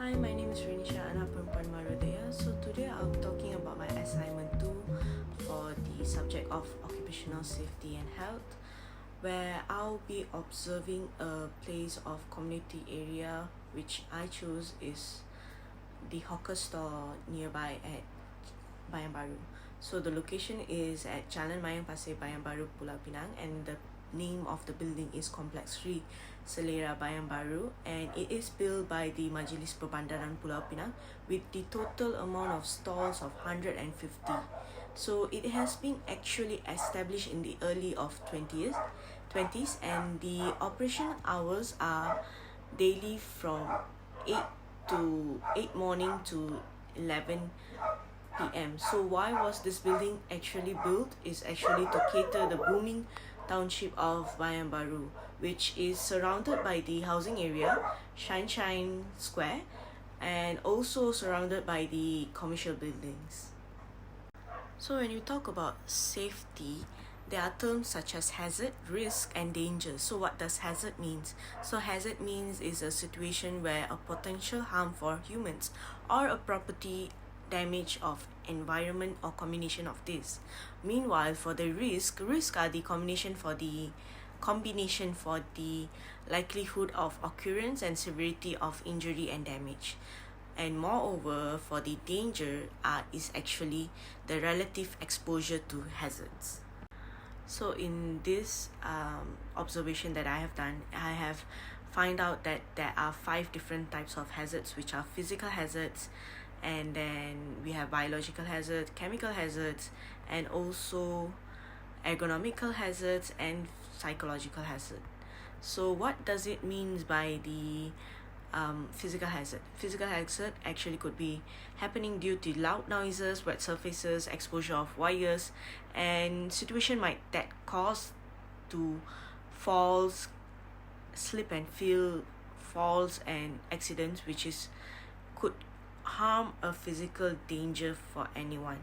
Hi, my name is Reyniesha, anak perempuan Maruthayah. So today I'm talking about my assignment 2 for the subject of occupational safety and health, where I'll be observing a place of community area which I chose is the hawker store nearby at Bayan Baru. So the location is at Jalan Mayang Pasir, Bayan Baru, Pulau Pinang, and the name of the building is Complex 3 Selera Bayan Baru, and it is built by the Majlis Perbandaran Pulau Pinang with the total amount of stalls of 150. So it has been actually established in the early of 20s, and the operation hours are daily from 8 morning to 11 p.m. So why was this building actually built? Is actually to cater the booming township of Bayan Baru, which is surrounded by the housing area, Shine Square, and also surrounded by the commercial buildings. So when you talk about safety, there are terms such as hazard, risk, and danger. So what does hazard means? So hazard means is a situation where a potential harm for humans or a property damage of environment or combination of this. Meanwhile, for the risk are the combination for the likelihood of occurrence and severity of injury and damage. And moreover, for the danger is actually the relative exposure to hazards. So in this observation that I have done, I have find out that there are 5 different types of hazards, which are physical hazards, and then we have biological hazards, chemical hazards, and also ergonomical hazards and psychological hazard. So what does it mean by the physical hazard? Physical hazard actually could be happening due to loud noises, wet surfaces, exposure of wires, and situation might that cause to falls, slip and falls and accidents, which is could harm a physical danger for anyone.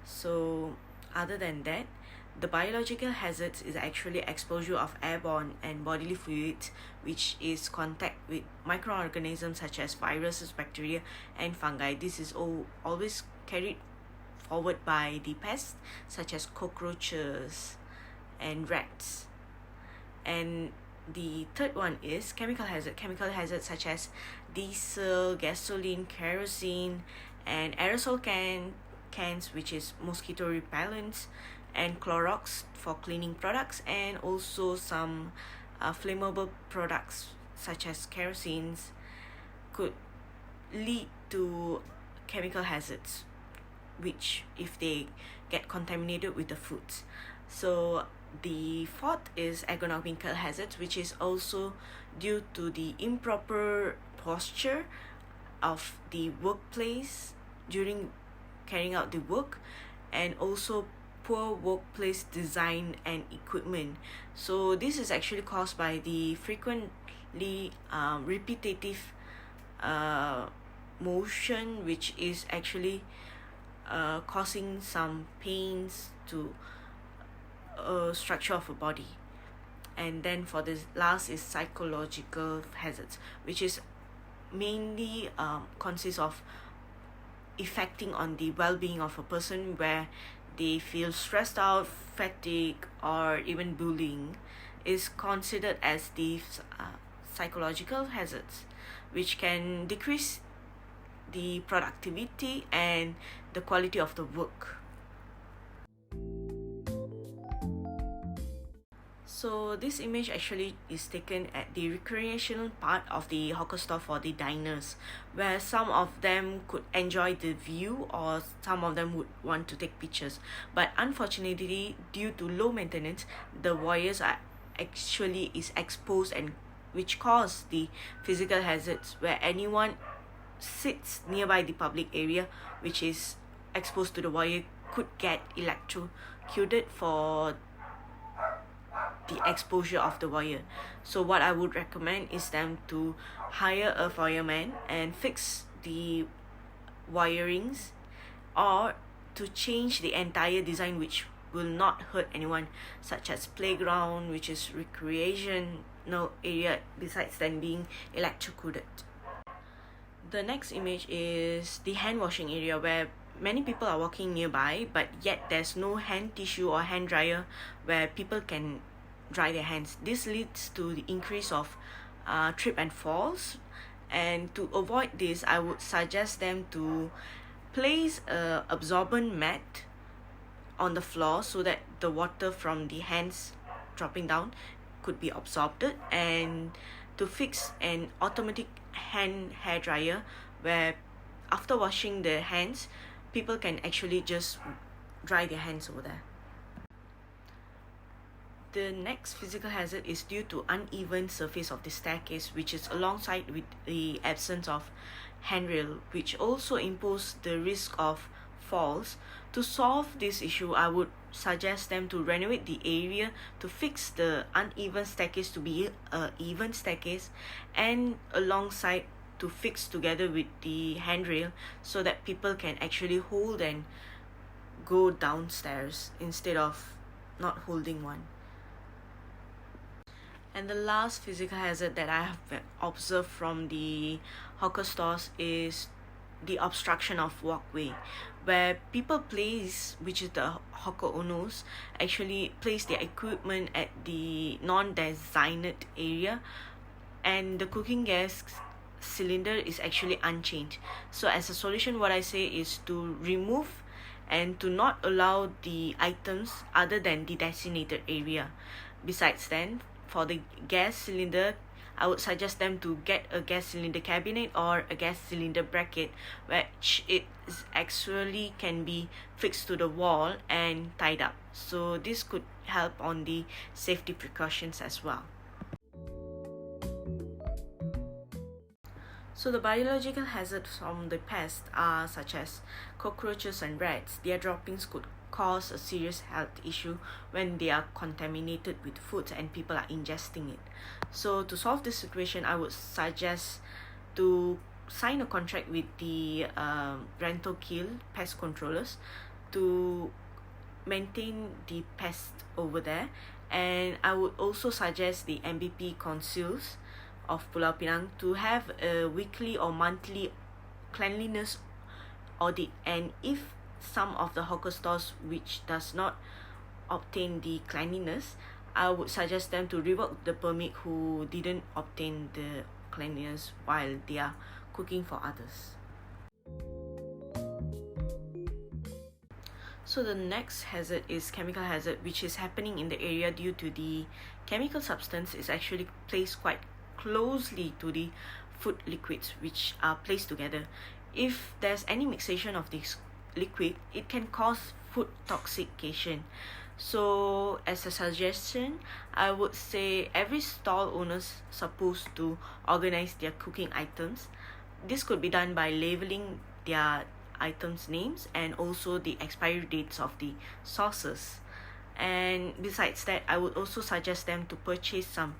So other than that, the biological hazards is actually exposure of airborne and bodily fluids, which is contact with microorganisms such as viruses, bacteria, and fungi. This is always carried forward by the pests such as cockroaches and rats. And the third one is chemical hazard. Chemical hazards such as diesel, gasoline, kerosene, and aerosol cans, which is mosquito repellents, and Clorox for cleaning products, and also some flammable products such as kerosenes could lead to chemical hazards, which if they get contaminated with the foods. So the fourth is ergonomical hazards, which is also due to the improper posture of the workplace during carrying out the work, and also poor workplace design and equipment. So this is actually caused by the frequently repetitive motion, which is actually causing some pains to structure of a body. And then for this last is psychological hazards, which is mainly consists of affecting on the well-being of a person, where they feel stressed out, fatigue, or even bullying is considered as the psychological hazards, which can decrease the productivity and the quality of the work. So this image actually is taken at the recreational part of the hawker store for the diners, where some of them could enjoy the view or some of them would want to take pictures. But unfortunately, due to low maintenance, the wires are actually is exposed, and which cause the physical hazards, where anyone sits nearby the public area which is exposed to the wire could get electrocuted for the exposure of the wire. So what I would recommend is them to hire a fireman and fix the wirings, or to change the entire design, which will not hurt anyone, such as playground, which is recreational area, besides then being electrocuted. The next image is the hand washing area where many people are walking nearby, but yet there's no hand tissue or hand dryer where people can dry their hands. This leads to the increase of trip and falls, and to avoid this I would suggest them to place a absorbent mat on the floor so that the water from the hands dropping down could be absorbed, and to fix an automatic hand hair dryer where after washing their hands people can actually just dry their hands over there. The next physical hazard is due to uneven surface of the staircase, which is alongside with the absence of handrail, which also impose the risk of falls. To solve this issue, I would suggest them to renovate the area to fix the uneven staircase to be a even staircase, and alongside to fix together with the handrail so that people can actually hold and go downstairs instead of not holding one. And the last physical hazard that I have observed from the hawker stores is the obstruction of walkway, where people place, which is the hawker owners, actually place their equipment at the non-designated area, and the cooking gas cylinder is actually unchanged. So as a solution, what I say is to remove and to not allow the items other than the designated area. Besides then, for the gas cylinder, I would suggest them to get a gas cylinder cabinet or a gas cylinder bracket, which it actually can be fixed to the wall and tied up. So this could help on the safety precautions as well. So the biological hazards from the pests are such as cockroaches and rats. Their droppings could cause a serious health issue when they are contaminated with food and people are ingesting it. So to solve this situation, I would suggest to sign a contract with the rental kill pest controllers to maintain the pest over there. And I would also suggest the MBP councils of Pulau Pinang to have a weekly or monthly cleanliness audit, and if some of the hawker stores which does not obtain the cleanliness, I would suggest them to revoke the permit who didn't obtain the cleanliness while they are cooking for others. So the next hazard is chemical hazard, which is happening in the area due to the chemical substance is actually placed quite closely to the food liquids which are placed together. If there's any mixation of this liquid, it can cause food toxication. So as a suggestion, I would say every stall owner's supposed to organize their cooking items. This could be done by labeling their items names and also the expiry dates of the sauces. And besides that, I would also suggest them to purchase some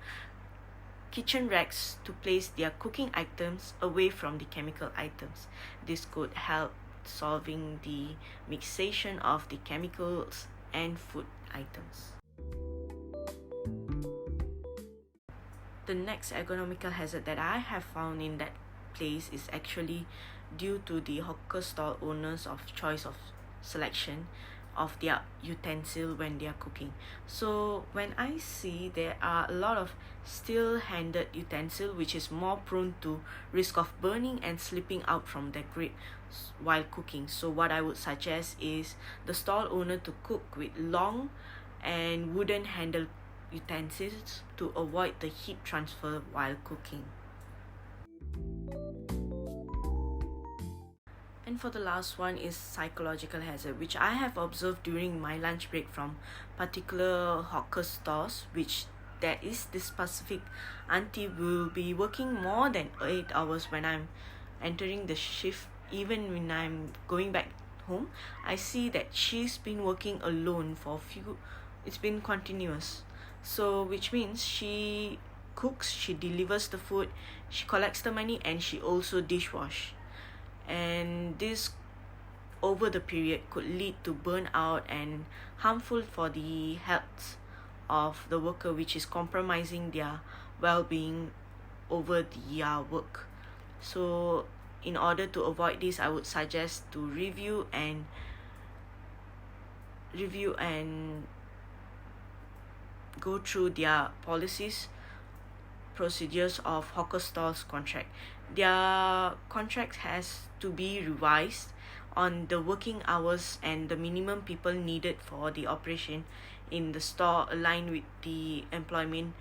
kitchen racks to place their cooking items away from the chemical items. This could help solving the mixation of the chemicals and food items. The next ergonomical hazard that I have found in that place is actually due to the hawker stall owners of choice of selection of their utensil when they are cooking. So when I see there are a lot of steel-handed utensil which is more prone to risk of burning and slipping out from the grate while cooking. So what I would suggest is the stall owner to cook with long and wooden handle utensils to avoid the heat transfer while cooking. And for the last one is psychological hazard, which I have observed during my lunch break from particular hawker stores, which there is this specific auntie will be working more than 8 hours when I'm entering the shift. Even when I'm going back home, I see that she's been working alone for it's been continuous. So which means she cooks, she delivers the food, she collects the money, and she also dishwash. And this over the period could lead to burnout and harmful for the health of the worker, which is compromising their well-being over the work. So in order to avoid this, I would suggest to review and go through their policies, procedures of hawker stalls contract. Their contract has to be revised on the working hours and the minimum people needed for the operation in the store, aligned with the Employment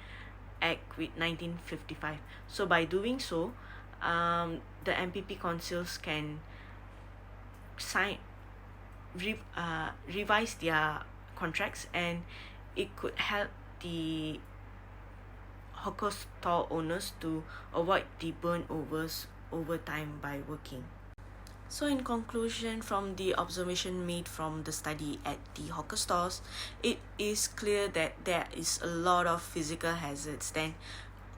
Act with 1955. So by doing so, the MPP councils can revise their contracts, and it could help the hawker stall owners to avoid the burnovers over time by working. So in conclusion, from the observation made from the study at the hawker stores, it is clear that there is a lot of physical hazards than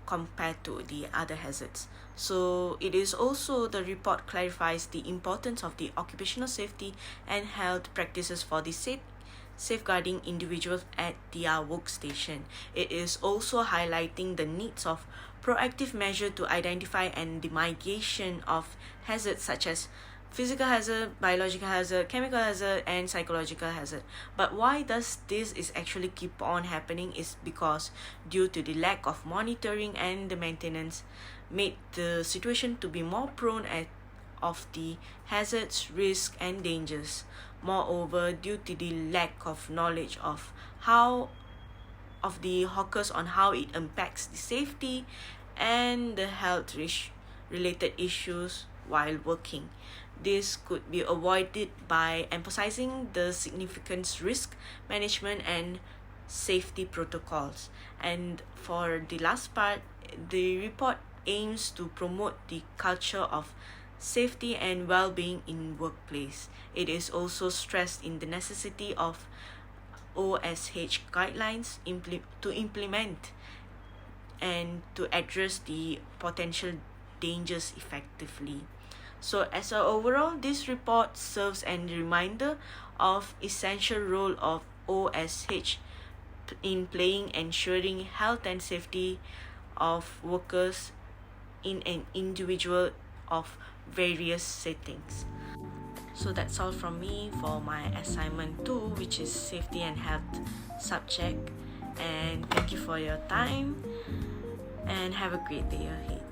compared to the other hazards. So it is also, the report clarifies the importance of the occupational safety and health practices for the safeguarding individuals at their workstation. It is also highlighting the needs of proactive measure to identify and the mitigation of hazards such as physical hazard, biological hazard, chemical hazard, and psychological hazard. But why does this is actually keep on happening is because due to the lack of monitoring and the maintenance made the situation to be more prone of the hazards, risks, and dangers. Moreover, due to the lack of knowledge of the hawkers on how it impacts the safety and the health related issues while working. This could be avoided by emphasizing the significant risk management and safety protocols. And for the last part, the report aims to promote the culture of safety and well-being in workplace. It is also stressed in the necessity of OSH guidelines to implement and to address the potential dangers effectively. So as a overall, this report serves as a reminder of essential role of OSH in playing ensuring health and safety of workers in an individual of various settings. So that's all from me for my assignment 2, which is safety and health subject. And thank you for your time, and have a great day ahead.